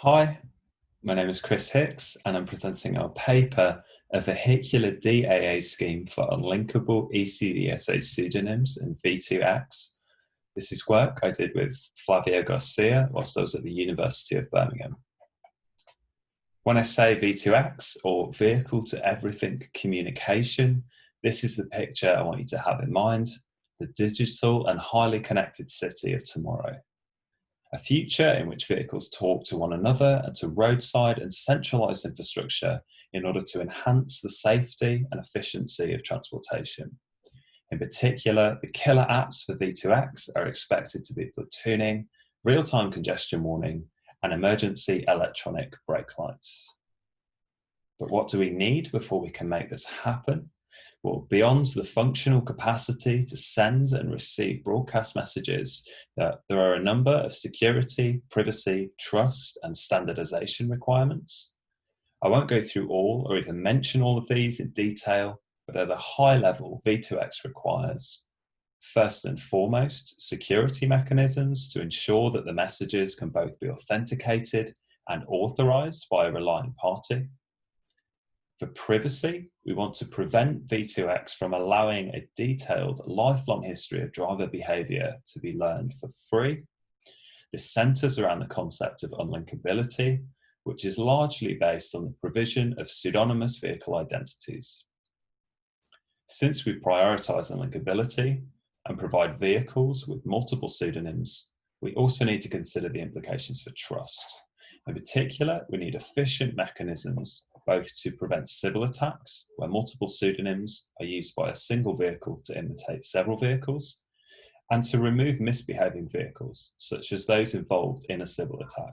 Hi, my name is Chris Hicks and I'm presenting our paper, A Vehicular DAA Scheme for Unlinkable ECDSA Pseudonyms in V2X. This is work I did with Flavio Garcia whilst I was at the University of Birmingham. When I say V2X, or Vehicle to Everything Communication, this is the picture I want you to have in mind, the digital and highly connected city of tomorrow. A future in which vehicles talk to one another and to roadside and centralised infrastructure in order to enhance the safety and efficiency of transportation. In particular, the killer apps for V2X are expected to be platooning, real-time congestion warning, and emergency electronic brake lights. But what do we need before we can make this happen? Well, beyond the functional capacity to send and receive broadcast messages, there are a number of security, privacy, trust, and standardization requirements. I won't go through all or even mention all of these in detail, but at a high level, V2X requires, first and foremost, security mechanisms to ensure that the messages can both be authenticated and authorized by a relying party. For privacy, we want to prevent V2X from allowing a detailed, lifelong history of driver behavior to be learned for free. This centers around the concept of unlinkability, which is largely based on the provision of pseudonymous vehicle identities. Since we prioritize unlinkability and provide vehicles with multiple pseudonyms, we also need to consider the implications for trust. In particular, we need efficient mechanisms both to prevent civil attacks, where multiple pseudonyms are used by a single vehicle to imitate several vehicles, and to remove misbehaving vehicles, such as those involved in a civil attack.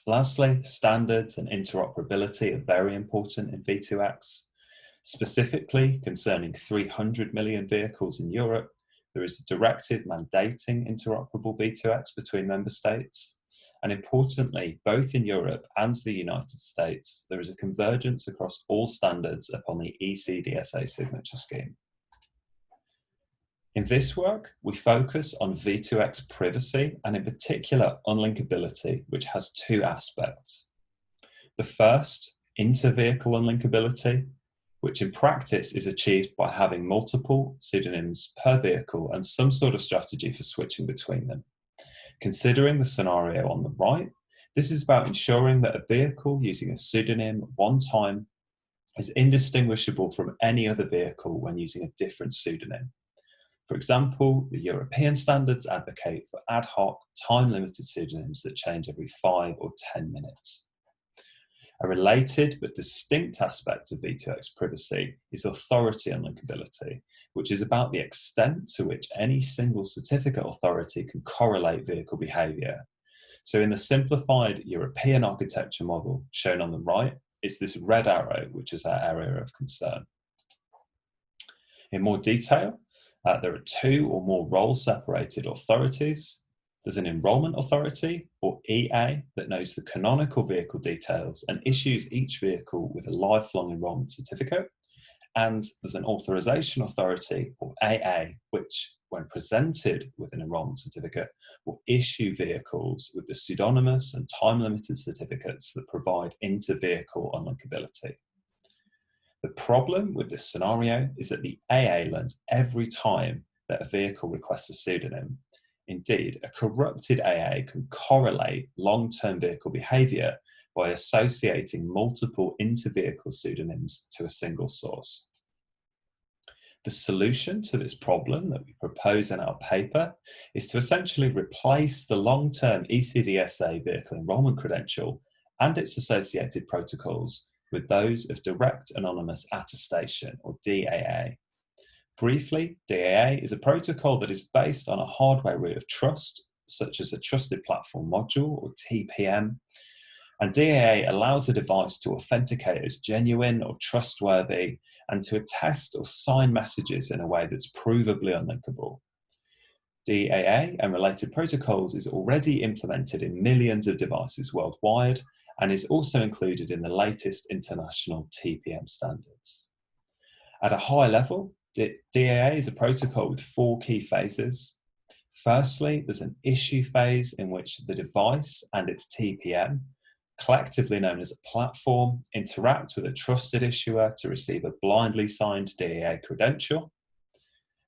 Lastly, standards and interoperability are very important in V2X. Specifically, concerning 300 million vehicles in Europe, there is a directive mandating interoperable V2X between member states. And importantly, both in Europe and the United States, there is a convergence across all standards upon the ECDSA signature scheme. In this work, we focus on V2X privacy and in particular unlinkability, which has two aspects. The first, inter-vehicle unlinkability, which in practice is achieved by having multiple pseudonyms per vehicle and some sort of strategy for switching between them. Considering the scenario on the right, this is about ensuring that a vehicle using a pseudonym at one time is indistinguishable from any other vehicle when using a different pseudonym. For example, the European standards advocate for ad hoc, time-limited pseudonyms that change every 5 or 10 minutes. A related but distinct aspect of V2X privacy is authority unlinkability, which is about the extent to which any single certificate authority can correlate vehicle behavior. So in the simplified European architecture model shown on the right, it's this red arrow, which is our area of concern. In more detail, there are 2 or more role-separated authorities. There's an enrolment authority, or EA, that knows the canonical vehicle details and issues each vehicle with a lifelong enrolment certificate. And there's an authorization authority, or AA, which, when presented with an enrolment certificate, will issue vehicles with the pseudonymous and time-limited certificates that provide inter-vehicle unlinkability. The problem with this scenario is that the AA learns every time that a vehicle requests a pseudonym. Indeed, a corrupted AA can correlate long-term vehicle behavior by associating multiple inter-vehicle pseudonyms to a single source. The solution to this problem that we propose in our paper is to essentially replace the long-term ECDSA vehicle enrolment credential and its associated protocols with those of direct anonymous attestation, or DAA. Briefly, DAA is a protocol that is based on a hardware root of trust, such as a Trusted Platform Module, or TPM, and DAA allows a device to authenticate as genuine or trustworthy and to attest or sign messages in a way that's provably unlinkable. DAA and related protocols is already implemented in millions of devices worldwide and is also included in the latest international TPM standards. At a high level, DAA is a protocol with 4 key phases. Firstly, there's an issue phase in which the device and its TPM, collectively known as a platform, interact with a trusted issuer to receive a blindly signed DAA credential.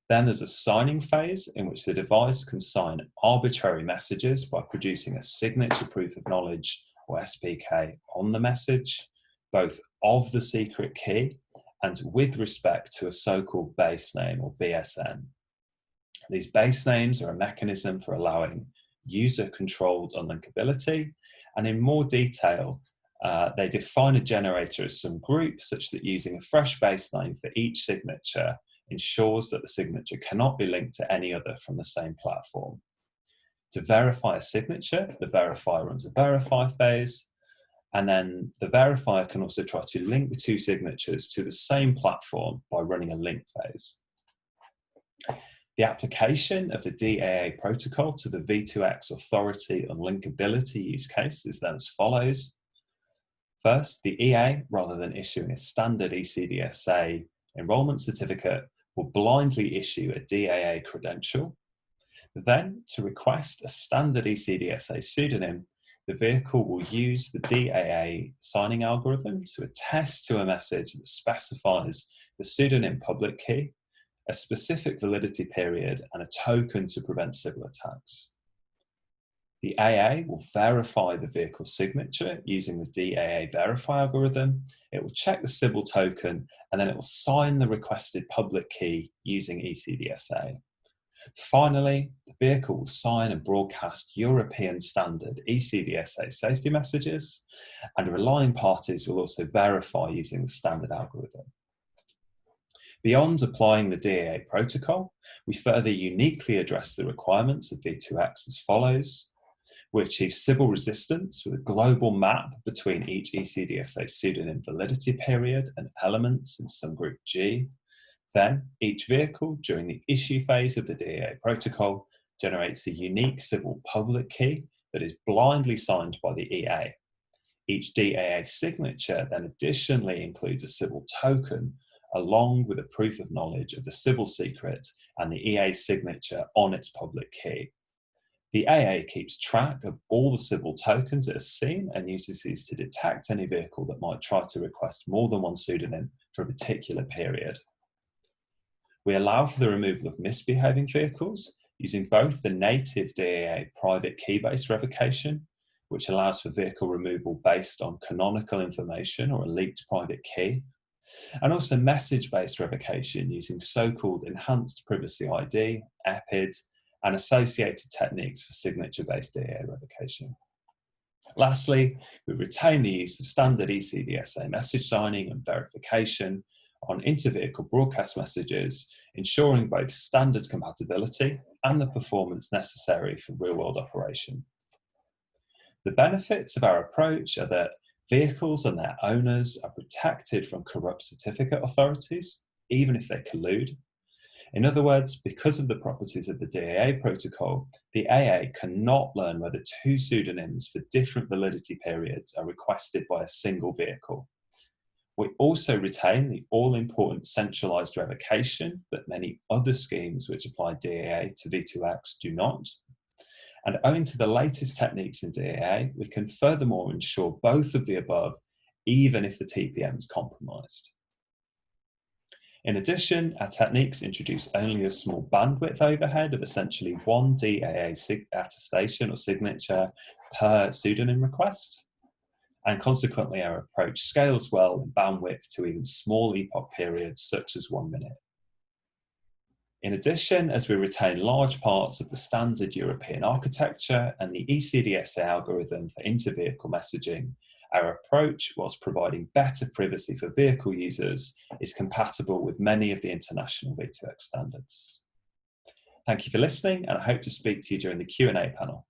Then there's a signing phase in which the device can sign arbitrary messages by producing a signature proof of knowledge or SPK on the message, both of the secret key and with respect to a so-called base name or BSN. These base names are a mechanism for allowing user-controlled unlinkability, and in more detail, they define a generator as some group such that using a fresh base name for each signature ensures that the signature cannot be linked to any other from the same platform. To verify a signature, the verifier runs a verify phase, and then the verifier can also try to link the two signatures to the same platform by running a link phase. The application of the DAA protocol to the V2X authority unlinkability use case is then as follows. First, the EA, rather than issuing a standard ECDSA enrollment certificate, will blindly issue a DAA credential. Then, to request a standard ECDSA pseudonym, the vehicle will use the DAA signing algorithm to attest to a message that specifies the pseudonym public key, a specific validity period, and a token to prevent civil attacks. The AA will verify the vehicle's signature using the DAA verify algorithm. It will check the Sybil token, and then it will sign the requested public key using ECDSA. Finally, the vehicle will sign and broadcast European standard ECDSA safety messages, and relying parties will also verify using the standard algorithm. Beyond applying the DAA protocol, we further uniquely address the requirements of V2X as follows. We achieve Sybil resistance with a global map between each ECDSA pseudonym validity period and elements in subgroup G. Then, each vehicle during the issue phase of the DAA protocol generates a unique Sybil public key that is blindly signed by the EA. Each DAA signature then additionally includes a Sybil token along with a proof of knowledge of the Sybil secret and the EA signature on its public key. The AA keeps track of all the Sybil tokens it has seen and uses these to detect any vehicle that might try to request more than one pseudonym for a particular period. We allow for the removal of misbehaving vehicles using both the native DAA private key-based revocation, which allows for vehicle removal based on canonical information or a leaked private key, and also message-based revocation using so-called enhanced privacy ID, EPID, and associated techniques for signature-based DAA revocation. Lastly, we retain the use of standard ECDSA message signing and verification on inter-vehicle broadcast messages, ensuring both standards compatibility and the performance necessary for real-world operation. The benefits of our approach are that vehicles and their owners are protected from corrupt certificate authorities, even if they collude. In other words, because of the properties of the DAA protocol, the AA cannot learn whether two pseudonyms for different validity periods are requested by a single vehicle. We also retain the all-important centralized revocation that many other schemes which apply DAA to V2X do not. And owing to the latest techniques in DAA, we can furthermore ensure both of the above, even if the TPM is compromised. In addition, our techniques introduce only a small bandwidth overhead of essentially one DAA attestation or signature per pseudonym request. And consequently, our approach scales well in bandwidth to even small epoch periods such as 1 minute. In addition, as we retain large parts of the standard European architecture and the ECDSA algorithm for inter-vehicle messaging, our approach, whilst providing better privacy for vehicle users, is compatible with many of the international V2X standards. Thank you for listening, and I hope to speak to you during the Q&A panel.